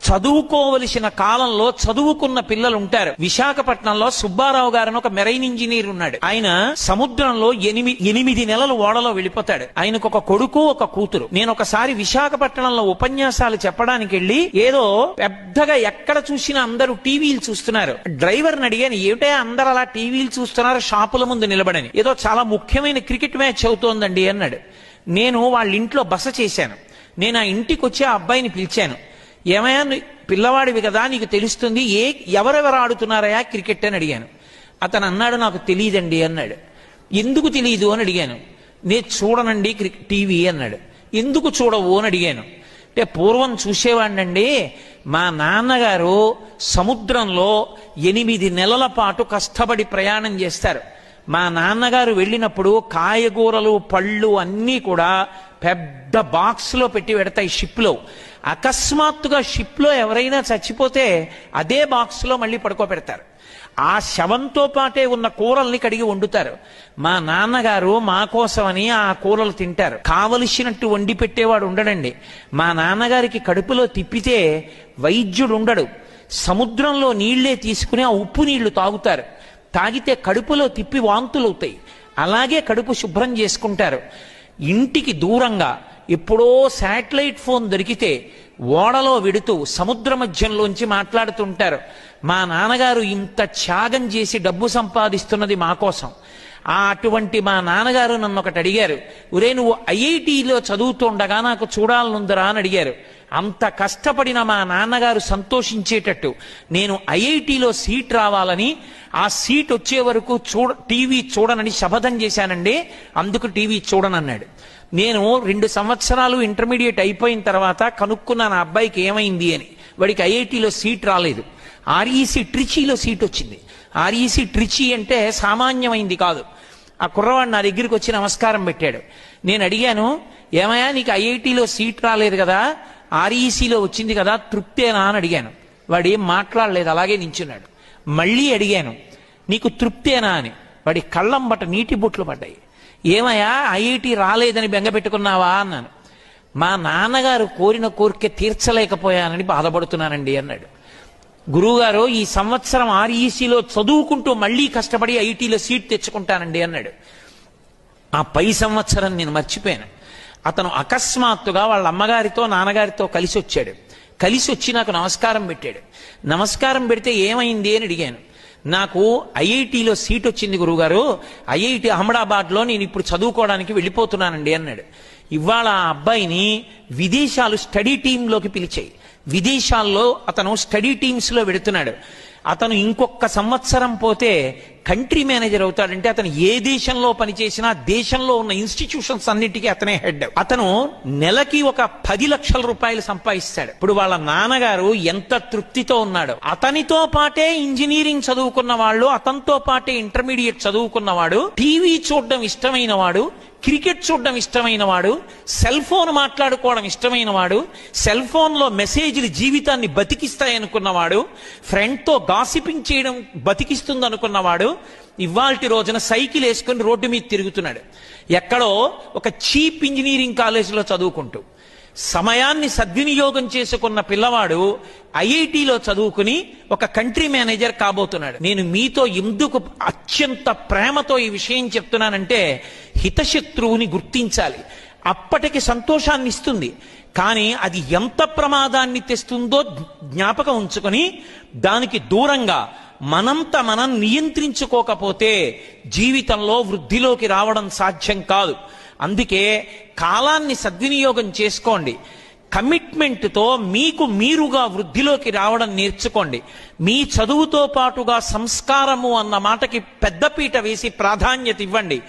చదువుకోవలసిన కాలంలో చదువుకున్న పిల్లలు ఉంటారు. విశాఖపట్నంలో సుబ్బారావు గారు ఒక మెరైన్ ఇంజనీర్ ఉన్నాడు. ఆయన సముద్రంలో 8 నెలలు ఓడలో వెళ్ళిపోతాడు. ఆయనకు ఒక కొడుకు ఒక కూతురు. నేను ఒకసారి విశాఖపట్నంలో ఉపన్యాసాలు చెప్పడానికి వెళ్ళి ఏదో పెద్దగా ఎక్కడ చూసినా అందరూ టీవీలు చూస్తున్నారు. డ్రైవర్ని అడిగాను, ఏమిటా అందరు అలా టీవీలు చూస్తున్నారు షాపుల ముందు నిలబడని. ఏదో చాలా ముఖ్యమైన క్రికెట్ మ్యాచ్ అవుతోందండి అన్నాడు. నేను వాళ్ళ ఇంట్లో బస చేశాను. నేను ఆ ఇంటికి వచ్చి ఆ అబ్బాయిని పిలిచాను. ఏమయ్యా, పిల్లవాడివి కదా, నీకు తెలుస్తుంది, ఎవరెవరు ఆడుతున్నారయా క్రికెట్ అని అడిగాను. అతను అన్నాడు, నాకు తెలియదండి అన్నాడు. ఎందుకు తెలియదు అని అడిగాను. నేను చూడనండి టీవీ అన్నాడు. ఎందుకు చూడవు అని అడిగాను. అంటే పూర్వం చూసేవాడినండి, మా నాన్నగారు సముద్రంలో 8 నెలల పాటు కష్టపడి ప్రయాణం చేస్తారు. మా నాన్నగారు వెళ్ళినప్పుడు కాయగూరలు పళ్ళు అన్నీ కూడా పెద్ద బాక్స్లో పెట్టి పెడతాయి షిప్లో. అకస్మాత్తుగా షిప్లో ఎవరైనా చచ్చిపోతే అదే బాక్స్లో మళ్ళీ పడుకోబెడతారు. ఆ శవంతో పాటే ఉన్న కూరల్ని కడిగి వండుతారు. మా నాన్నగారు మా కోసమని ఆ కూరలు తింటారు. కావలసినట్టు వండి పెట్టేవాడు ఉండడండి. మా నాన్నగారికి కడుపులో తిప్పితే వైద్యుడు ఉండడు. సముద్రంలో నీళ్లే తీసుకుని ఆ ఉప్పు నీళ్లు తాగుతారు. తాగితే కడుపులో తిప్పి వాంతులవుతాయి. అలాగే కడుపు శుభ్రం చేసుకుంటారు. ఇంటికి దూరంగా ఎప్పుడో శాటిలైట్ ఫోన్ దొరికితే ఓడలో వెడుతూ సముద్ర మధ్యంలోంచి మాట్లాడుతుంటారు. మా నాన్నగారు ఇంత త్యాగం చేసి డబ్బు సంపాదిస్తున్నది మా కోసం. అటువంటి మా నాన్నగారు నన్ను ఒకటి అడిగారు, ఒరే నువ్వు ఐఐటిలో చదువుతుండగా నాకు చూడాలనుందరా అని అడిగారు. అంత కష్టపడిన మా నాన్నగారు సంతోషించేటట్టు నేను ఐఐటిలో సీట్ రావాలని, ఆ సీట్ వచ్చే వరకు టీవీ చూడనని శపథం చేశానండి, అందుకు టీవీ చూడనన్నాడు. నేను 2 సంవత్సరాలు ఇంటర్మీడియట్ అయిపోయిన తర్వాత కనుక్కున్నాను ఆ అబ్బాయికి ఏమైంది అని. వాడికి ఐఐటిలో సీట్ రాలేదు. ఆర్ఈసి ట్రిచీలో సీట్ వచ్చింది. ఆర్ఈసి ట్రిచీ అంటే సామాన్యమైంది కాదు. ఆ కుర్రవాడు నా దగ్గరికి వచ్చి నమస్కారం పెట్టాడు. నేను అడిగాను, ఏమయ్యా నీకు ఐఐటిలో సీట్ రాలేదు కదా, ఆర్ఈసీలో వచ్చింది కదా, తృప్తేనా అని అడిగాను. వాడు ఏం మాట్లాడలేదు, అలాగే నించున్నాడు. మళ్ళీ అడిగాను, నీకు తృప్తేనా అని. వాడి కళ్ళంబట నీటి బొట్లు పడ్డాయి. ఏమయ్యా ఐఐటి రాలేదని బెంగపెట్టుకున్నావా అన్నాను. మా నాన్నగారు కోరిన కోరిక తీర్చలేకపోయానని బాధపడుతున్నానండి అన్నాడు. గురువుగారు ఈ సంవత్సరం ఆర్ఈసీలో చదువుకుంటూ మళ్ళీ కష్టపడి ఐఐటీలో సీట్ తెచ్చుకుంటానండి అన్నాడు. ఆ పై సంవత్సరం నేను మర్చిపోయాను. అతను అకస్మాత్తుగా వాళ్ళ అమ్మగారితో నాన్నగారితో కలిసి వచ్చాడు. కలిసి వచ్చి నాకు నమస్కారం పెట్టాడు. నమస్కారం పెడితే ఏమైంది అని అడిగాను. నాకు ఐఐటిలో సీట్ వచ్చింది గురువుగారు, ఐఐటి అహ్మదాబాద్లో నేను ఇప్పుడు చదువుకోవడానికి వెళ్ళిపోతున్నానండి అన్నాడు. ఇవాళ ఆ అబ్బాయిని విదేశాలు స్టడీ టీంలోకి పిలిచాయి. విదేశాల్లో అతను స్టడీ టీమ్స్లో వెడుతున్నాడు. అతను ఇంకొక సంవత్సరం పోతే కంట్రీ మేనేజర్ అవుతాడంటే అతను ఏ దేశంలో పనిచేసినా దేశంలో ఉన్న ఇన్స్టిట్యూషన్స్ అన్నిటికీ అతనే హెడ్. అతను నెలకి ఒక 10 లక్షల రూపాయలు సంపాదిస్తాడు. ఇప్పుడు వాళ్ళ నాన్నగారు ఎంత తృప్తితో ఉన్నాడు. అతనితో పాటే ఇంజనీరింగ్ చదువుకున్న వాళ్ళు, అతనితో పాటే ఇంటర్మీడియట్ చదువుకున్నవాడు, టీవీ చూడడం ఇష్టమైన వాడు, క్రికెట్ చూడడం ఇష్టమైన వాడు, సెల్ ఫోన్ మాట్లాడుకోవడం ఇష్టమైన వాడు, సెల్ ఫోన్లో మెసేజ్లు జీవితాన్ని బతికిస్తాయనుకున్నవాడు, ఫ్రెండ్తో గాసిపింగ్ చేయడం బతికిస్తుంది అనుకున్నవాడు ఇవాల్టి రోజున సైకిల్ వేసుకుని రోడ్డు మీద తిరుగుతున్నాడు. ఎక్కడో ఒక చీప్ ఇంజనీరింగ్ కాలేజీలో చదువుకుంటూ. సమయాన్ని సద్వినియోగం చేసుకున్న పిల్లవాడు ఐఐటిలో చదువుకుని ఒక కంట్రీ మేనేజర్ కాబోతున్నాడు. నేను మీతో ఎందుకు అత్యంత ప్రేమతో ఈ విషయం చెప్తున్నానంటే, హితశత్రువుని గుర్తించాలి. అప్పటికి సంతోషాన్ని ఇస్తుంది, కానీ అది ఎంత ప్రమాదాన్ని తెస్తుందో జ్ఞాపకం ఉంచుకొని దానికి దూరంగా మనంత మనం నియంత్రించుకోకపోతే జీవితంలో వృద్ధిలోకి రావడం సాధ్యం కాదు. అందుకే కాలాన్ని సద్వినియోగం చేసుకోండి. కమిట్మెంట్తో మీకు మీరుగా వృద్ధిలోకి రావడం నేర్చుకోండి. మీ చదువుతో పాటుగా సంస్కారము అన్న మాటకి పెద్దపీట వేసి ప్రాధాన్యత ఇవ్వండి.